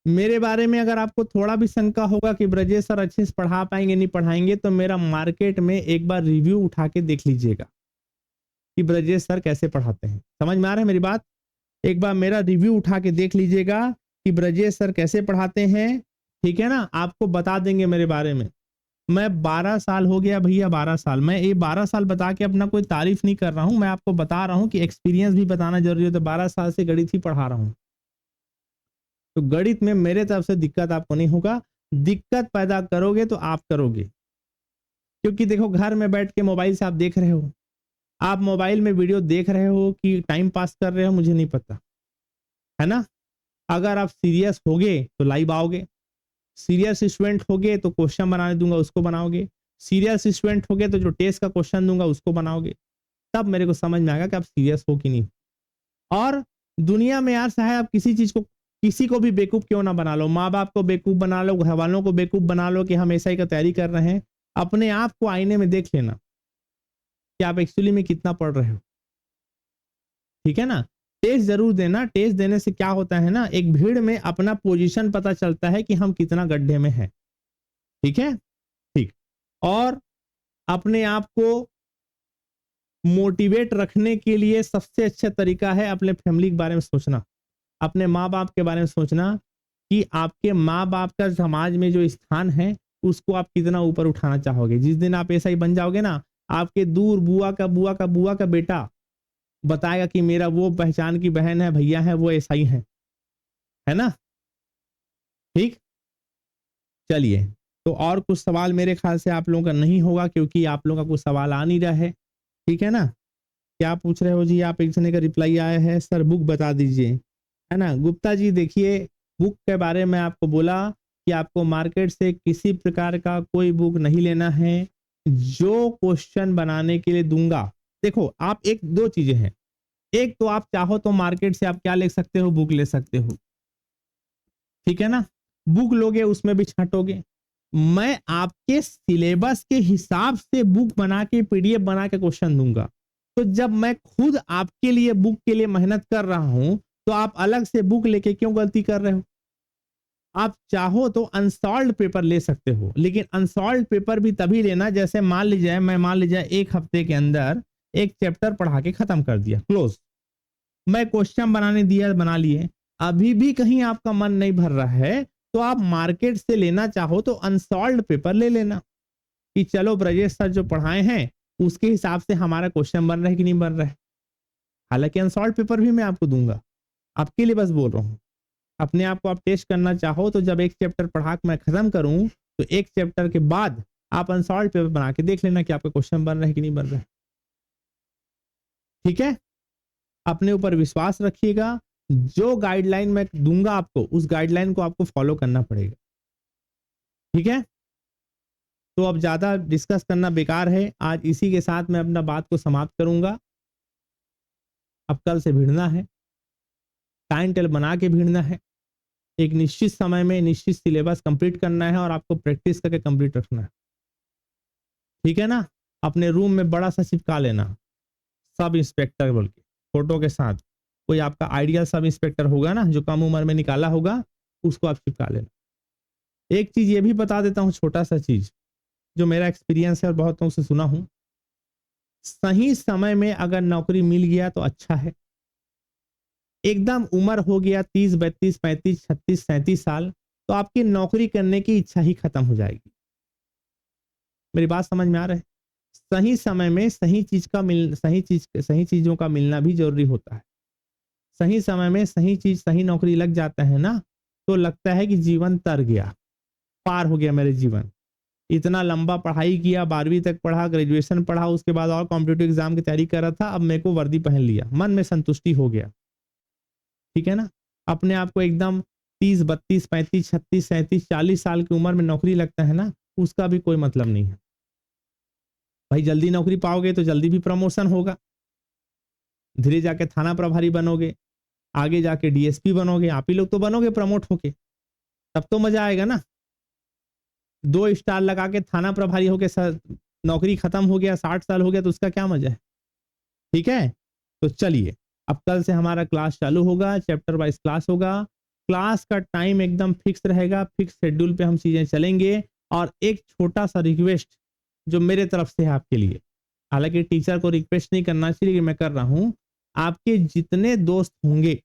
मेरे बारे में अगर आपको थोड़ा भी शंका होगा कि ब्रजेश सर अच्छे से पढ़ा पाएंगे नहीं पढ़ाएंगे, तो मेरा मार्केट में एक बार रिव्यू उठा के देख लीजिएगा कि ब्रजेश सर कैसे पढ़ाते हैं। समझ में आ रहा है मेरी बात। एक बार मेरा रिव्यू उठा के देख लीजिएगा कि ब्रजेश सर कैसे पढ़ाते हैं। ठीक है ना, आपको बता देंगे मेरे बारे में। मैं 12 साल हो गया भैया, 12 साल। मैं ये 12 साल बता के अपना कोई तारीफ नहीं कर रहा हूं, मैं आपको बता रहा हूं कि एक्सपीरियंस भी बताना जरूरी है। तो 12 साल से गणित ही पढ़ा रहा हूं, तो गणित में मेरे तरफ से दिक्कत आपको नहीं होगा। दिक्कत पैदा करोगे तो आप करोगे, क्योंकि देखो घर में बैठ के मोबाइल से आप देख रहे हो, आप मोबाइल में वीडियो देख रहे हो कि टाइम पास कर रहे हो मुझे नहीं पता, है ना। अगर आप सीरियस होगे तो लाइव आओगे, सीरियस स्टूडेंट होगे तो क्वेश्चन बनाने दूंगा उसको बनाओगे, सीरियस स्टूडेंट होगे तो जो टेस्ट का क्वेश्चन दूंगा उसको बनाओगे, तब मेरे को समझ में आएगा कि आप सीरियस हो कि नहीं। और दुनिया में यार चाहे आप किसी चीज को, किसी को भी बेवकूफ क्यों ना बना लो, माँ बाप को बेवकूफ बना लो, घर वालों को बेवकूफ बना लो कि हम ऐसा ही का तैयारी कर रहे हैं, अपने आप को आईने में देख लेना कि आप एक्चुअली में कितना पढ़ रहे हो। ठीक है ना। टेस्ट जरूर देना, टेस्ट देने से क्या होता है ना, एक भीड़ में अपना पोजीशन पता चलता है कि हम कितना गड्ढे में हैं। ठीक है, ठीक। और अपने आप को मोटिवेट रखने के लिए सबसे अच्छा तरीका है अपने फैमिली के बारे में सोचना, अपने माँ बाप के बारे में सोचना कि आपके माँ बाप का समाज में जो स्थान है उसको आप कितना ऊपर उठाना चाहोगे। जिस दिन आप ऐसा ही बन जाओगे ना, आपके दूर बुआ का बेटा बताएगा कि मेरा वो पहचान की बहन है, भैया है, वो ऐसा ही है ना। ठीक, चलिए। तो और कुछ सवाल मेरे ख्याल से आप लोगों का नहीं होगा, क्योंकि आप लोगों का कुछ सवाल आ नहीं रहा है। ठीक है ना। क्या पूछ रहे हो जी आप? एक जने का रिप्लाई आया है, सर बुक बता दीजिए, है ना। गुप्ता जी देखिए, बुक के बारे में आपको बोला कि आपको मार्केट से किसी प्रकार का कोई बुक नहीं लेना है, जो क्वेश्चन बनाने के लिए दूंगा। देखो आप, एक दो चीजें हैं, एक तो आप चाहो तो मार्केट से आप क्या ले सकते हो, बुक ले सकते हो। ठीक है ना, बुक लोगे उसमें भी छांटोगे। मैं आपके सिलेबस के हिसाब से बुक बना के पीडीएफ बना के क्वेश्चन दूंगा। तो जब मैं खुद आपके लिए बुक के लिए मेहनत कर रहा हूं, तो आप अलग से बुक लेके क्यों गलती कर रहे हो। आप चाहो तो अनसॉल्व पेपर ले सकते हो, लेकिन अनसॉल्व पेपर भी तभी लेना जैसे मान लीजिए एक हफ्ते के अंदर एक चैप्टर पढ़ा के खत्म कर दिया, क्लोज। मैं क्वेश्चन बनाने दिया, बना लिए, अभी भी कहीं आपका मन नहीं भर रहा है, तो आप मार्केट से लेना चाहो तो अनसॉल्व पेपर ले लेना कि चलो ब्रजेश सर जो पढ़ाए हैं उसके हिसाब से हमारा क्वेश्चन बन रहा है कि नहीं बन रहा है। हालांकि अनसॉल्व पेपर भी मैं आपको दूंगा, आपके लिए बस बोल रहा हूं। अपने आप को आप टेस्ट करना चाहो तो जब एक चैप्टर पढ़ा के मैं खत्म करूं, तो एक चैप्टर के बाद आप अनसॉल्व पेपर बना के देख लेना कि आपका क्वेश्चन बन रहा है कि नहीं बन रहा है। ठीक है, अपने ऊपर विश्वास रखिएगा, जो गाइडलाइन मैं दूंगा आपको उस गाइडलाइन को आपको फॉलो करना पड़ेगा। ठीक है, तो अब ज्यादा डिस्कस करना बेकार है, आज इसी के साथ मैं अपना बात को समाप्त करूंगा। अब कल से भिड़ना है, टाइम टेबल बना के भिड़ना है, एक निश्चित समय में निश्चित सिलेबस कंप्लीट करना है और आपको प्रैक्टिस करके कंप्लीट रखना है। ठीक है ना, अपने रूम में बड़ा सा चिपका लेना सब इंस्पेक्टर बोल के फोटो के साथ, कोई आपका आइडियल सब इंस्पेक्टर होगा ना जो कम उम्र में निकाला होगा, उसको आप चिपका लेना। एक चीज ये भी बता देता हूँ, छोटा सा चीज जो मेरा एक्सपीरियंस है और बहुतों से सुना हूं, सही समय में अगर नौकरी मिल गया तो अच्छा है। एकदम उम्र हो गया 30, 32, 35, 36, 37 साल, तो आपकी नौकरी करने की इच्छा ही खत्म हो जाएगी। मेरी बात समझ में आ रहा है? सही समय में सही चीजों का मिलना भी जरूरी होता है। सही समय में सही चीज सही नौकरी लग जाता है ना, तो लगता है कि जीवन तर गया, पार हो गया मेरे जीवन। इतना लंबा पढ़ाई किया, 12वीं तक पढ़ा, ग्रेजुएशन पढ़ा, उसके बाद और कॉम्पिटिटिव एग्जाम की तैयारी कर रहा था, अब मेरे को वर्दी पहन लिया, मन में संतुष्टि हो गया। ठीक है ना, अपने आप को एकदम 30, 32, 35, 36, 37, 40 साल की उम्र में नौकरी लगता है ना, उसका भी कोई मतलब नहीं है भाई। जल्दी नौकरी पाओगे तो जल्दी भी प्रमोशन होगा, धीरे जाके थाना प्रभारी बनोगे, आगे जाके डीएसपी बनोगे, आप ही लोग तो बनोगे प्रमोट होके, तब तो मजा आएगा ना। 2 स्टार लगा के थाना प्रभारी होके नौकरी खत्म हो गया, 60 साल हो गया, तो उसका क्या मजा है। ठीक है, तो चलिए अब कल से हमारा क्लास चालू होगा, चैप्टर वाइज क्लास होगा, क्लास का टाइम एकदम फिक्स रहेगा, फिक्स शेड्यूल पे हम चीजें चलेंगे। और एक छोटा सा रिक्वेस्ट जो मेरे तरफ से है आपके लिए, हालांकि टीचर को रिक्वेस्ट नहीं करना चाहिए लेकिन मैं कर रहा हूं, आपके जितने दोस्त होंगे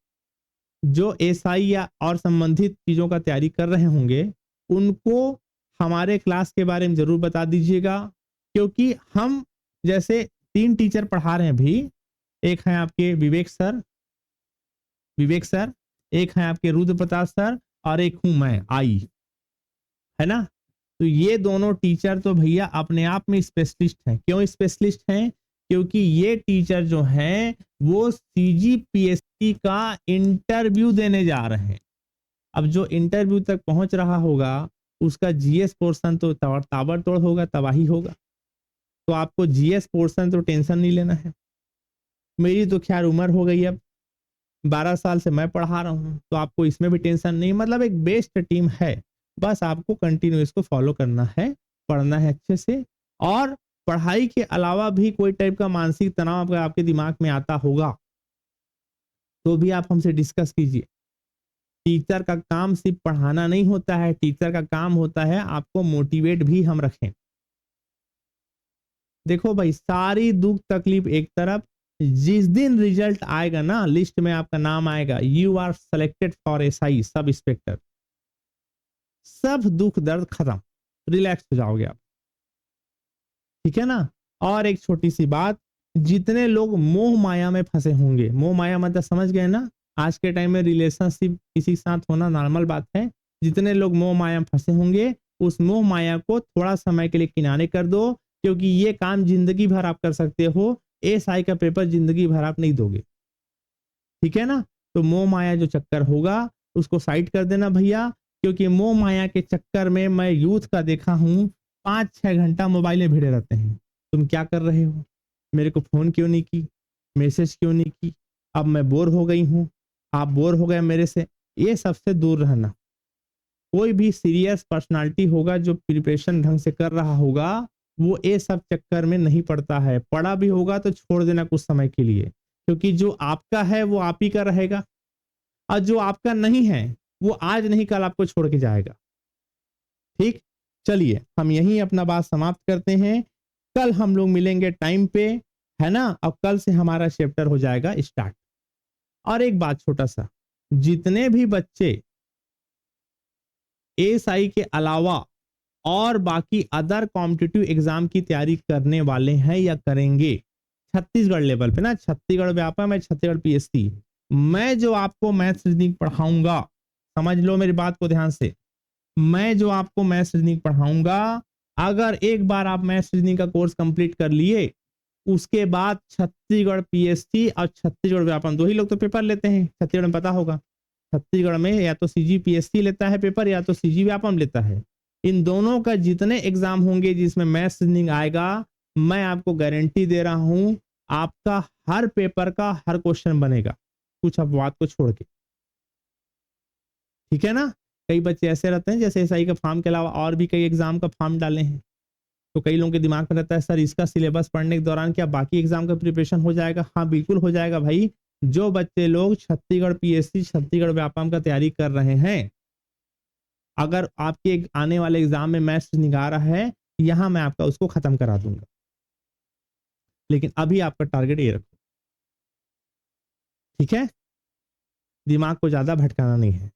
जो एसआई या और संबंधित चीजों का तैयारी कर रहे होंगे, उनको हमारे क्लास के बारे में जरूर बता दीजिएगा, क्योंकि हम जैसे 3 टीचर पढ़ा रहे हैं भी, एक है आपके विवेक सर, एक है आपके रुद्र प्रताप सर, और एक हूं मैं आई, है ना। तो ये दोनों टीचर तो भैया अपने आप में स्पेशलिस्ट हैं। क्यों स्पेशलिस्ट हैं? क्योंकि ये टीचर जो हैं वो सीजीपीएससी का इंटरव्यू देने जा रहे हैं। अब जो इंटरव्यू तक पहुंच रहा होगा उसका जीएस पोर्शन तो ताबड़तोड़ होगा, तबाही होगा। तो आपको जीएस पोर्शन तो टेंशन नहीं लेना है। मेरी तो खैर उम्र हो गई, अब 12 साल से मैं पढ़ा रहा हूं, तो आपको इसमें भी टेंशन नहीं। मतलब एक बेस्ट टीम है, बस आपको कंटिन्यू इसको फॉलो करना है, पढ़ना है अच्छे से। और पढ़ाई के अलावा भी कोई टाइप का मानसिक तनाव अगर आपके दिमाग में आता होगा तो भी आप हमसे डिस्कस कीजिए। टीचर का काम सिर्फ पढ़ाना नहीं होता है, टीचर का काम होता है आपको मोटिवेट भी हम रखें। देखो भाई, सारी दुख तकलीफ एक तरफ, जिस दिन रिजल्ट आएगा ना, लिस्ट में आपका नाम आएगा, you are selected for SI sub inspector, सब दुख दर्द खत्म, रिलैक्स हो जाओगे आप। ठीक है ना। और एक छोटी सी बात, जितने लोग मोह माया में फंसे होंगे, मोह माया मतलब समझ गए ना, आज के टाइम में रिलेशनशिप किसी के साथ होना नॉर्मल बात है। जितने लोग मोह माया में फंसे होंगे, उस मोह माया को थोड़ा समय के लिए किनारे कर दो, क्योंकि ये काम जिंदगी भर आप कर सकते हो, एसआई का पेपर जिंदगी भर आप नहीं दोगे। ठीक है ना। तो मोह माया जो चक्कर होगा उसको साइड कर देना भैया, क्योंकि मोह माया के चक्कर में मैं यूथ का देखा हूं 5-6 घंटा मोबाइल में भिड़े रहते हैं। तुम क्या कर रहे हो, मेरे को फोन क्यों नहीं की, मैसेज क्यों नहीं की, अब मैं बोर हो गई हूं, आप बोर हो गए मेरे से। ये सबसे दूर रहना। कोई भी सीरियस पर्सनालिटी होगा जो प्रिपरेशन ढंग से कर रहा होगा, वो ये सब चक्कर में नहीं पड़ता है। पढ़ा भी होगा तो छोड़ देना कुछ समय के लिए, क्योंकि जो आपका है वो आप ही का रहेगा, और जो आपका नहीं है वो आज नहीं कल आपको छोड़ के जाएगा। ठीक, चलिए हम यहीं अपना बात समाप्त करते हैं। कल हम लोग मिलेंगे टाइम पे, है ना। अब कल से हमारा चैप्टर हो जाएगा स्टार्ट। और एक बात छोटा सा, जितने भी बच्चे एएसआई के अलावा और बाकी अदर कॉम्पिटिटिव एग्जाम की तैयारी करने वाले हैं या करेंगे छत्तीसगढ़ लेवल पे ना, छत्तीसगढ़ व्यापक में छत्तीसगढ़ पीएससी, मैं जो आपको मैथ्स रीजनिंग पढ़ाऊंगा, समझ लो मेरी बात को ध्यान से, मैं जो आपको मैथ्स रीजनिंग पढ़ाऊंगा अगर एक बार आप मैथ्स रीजनिंग का कोर्स कंप्लीट कर लिए, उसके बाद छत्तीसगढ़ पीएससी और छत्तीसगढ़ व्यापम, दो ही लोग तो पेपर लेते हैं छत्तीसगढ़ में, पता होगा। छत्तीसगढ़ में या तो सीजी पीएससी लेता है पेपर या तो सीजी व्यापम लेता है। इन दोनों का जितने एग्जाम होंगे जिसमें मैथ्स रीजनिंग आएगा, मैं आपको गारंटी दे रहा हूं आपका हर पेपर का हर क्वेश्चन बनेगा, कुछ अपवाद को छोड़ के। ठीक है ना। कई बच्चे ऐसे रहते हैं जैसे एसआई का फॉर्म के अलावा और भी कई एग्जाम का फॉर्म डाले हैं, तो कई लोगों के दिमाग में रहता है सर इसका सिलेबस पढ़ने के दौरान क्या बाकी एग्जाम का प्रिपरेशन हो जाएगा? हाँ बिल्कुल हो जाएगा भाई। जो बच्चे लोग छत्तीसगढ़ पीएससी छत्तीसगढ़ व्यापम का तैयारी कर रहे हैं, अगर आपके आने वाले एग्जाम में मैथ्स निकाल रहा है, यहां मैं आपका उसको खत्म करा दूंगा। लेकिन अभी आपका टारगेट ये रखो, ठीक है। दिमाग को ज्यादा भटकाना नहीं है।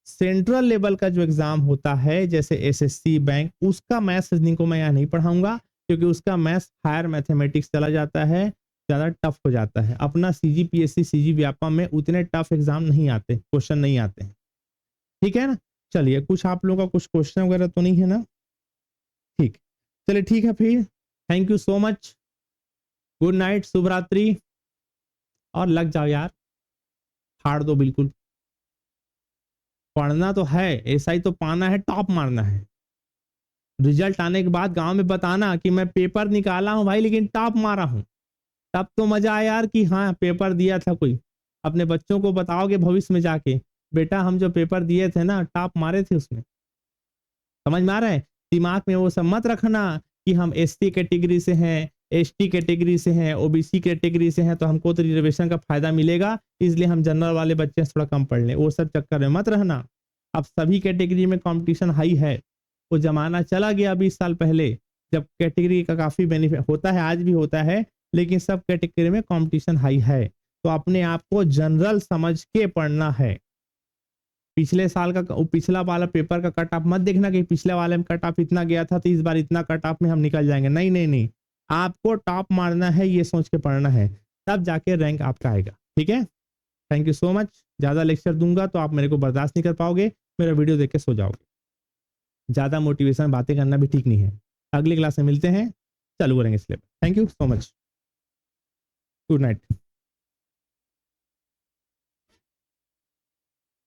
सेंट्रल लेवल का जो एग्जाम होता है जैसे एसएससी बैंक, उसका मैथ्स रीजनिंग को मैं यहाँ नहीं पढ़ाऊंगा, क्योंकि उसका मैथ्स हायर मैथमेटिक्स चला जाता है, ज्यादा टफ हो जाता है। अपना सीजी पीएससी सीजी व्यापम में उतने टफ एग्जाम नहीं आते, क्वेश्चन नहीं आते हैं। ठीक है ना। चलिए, कुछ आप लोगों का कुछ क्वेश्चन वगैरह तो नहीं है ना? ठीक, चलिए ठीक है फिर। Thank you so much, good night, शुभ रात्रि, और लग जाओ यार, फाड़ दो बिल्कुल। पढ़ना तो है, ऐसा ही तो पाना है, टॉप मारना है। रिजल्ट आने के बाद गांव में बताना कि मैं पेपर निकाला हूं भाई लेकिन टॉप मारा हूं, तब तो मजा आया यार कि हाँ पेपर दिया था कोई। अपने बच्चों को बताओगे भविष्य में जाके, बेटा हम जो पेपर दिए थे ना टॉप मारे थे उसमें। समझ में आ रहा है? दिमाग में वो सब मत रखना कि हम एसटी कैटेगरी से हैं, एसटी कैटेगरी से हैं, ओबीसी कैटेगरी से हैं तो हमको तो रिजर्वेशन का फायदा मिलेगा, इसलिए हम जनरल वाले बच्चे थोड़ा कम पढ़ लें। वो सब चक्कर में मत रहना। अब सभी कैटेगरी में कंपटीशन हाई है। वो जमाना चला गया 20 साल पहले, जब कैटेगरी का काफी बेनिफिट होता है, आज भी होता है, लेकिन सब कैटेगरी में कंपटीशन हाई है। तो अपने आप को जनरल समझ के पढ़ना है। पिछले साल का पिछला वाला पेपर का कट ऑफ मत देखना कि पिछले वाले में कट ऑफ इतना गया था तो इस बार इतना कट ऑफ में हम निकल जाएंगे। नहीं नहीं नहीं, आपको टॉप मारना है, ये सोच के पढ़ना है, तब जाके रैंक आपका आएगा। ठीक है, थैंक यू सो मच। ज्यादा लेक्चर दूंगा तो आप मेरे को बर्दाश्त नहीं कर पाओगे, मेरा वीडियो देख के सो जाओगे। ज्यादा मोटिवेशन बातें करना भी ठीक नहीं है। अगली क्लास में मिलते हैं, चालू करेंगे इसलिए। Thank you so much, good night.